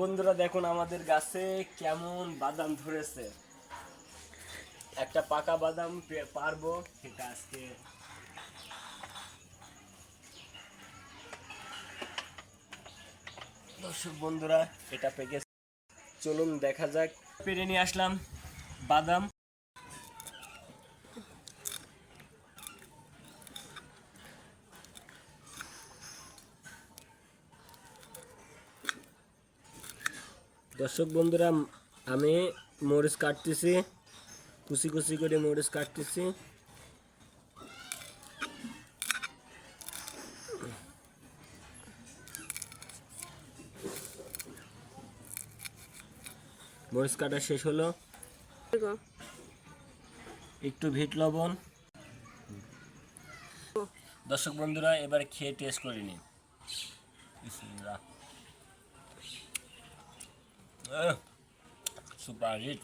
বন্ধুরা দেখুন আমাদের গাছে কেমন বাদাম ধরেছে। একটা পাকা বাদাম পারবো সেটা আজকে। দর্শক বন্ধুরা এটা পেকে, চলুন দেখা যাক। পেরে নিয়ে আসলাম বাদাম। দর্শক বন্ধুরা আমি মরিচ কাটতেছি, কুচি কুচি করে মরিচ কাটতেছি। মরিচ কাটা শেষ হলো, একটু ভিট লবণ। দর্শক বন্ধুরা এবার খেয়ে টেস্ট করে নিন। Super hit.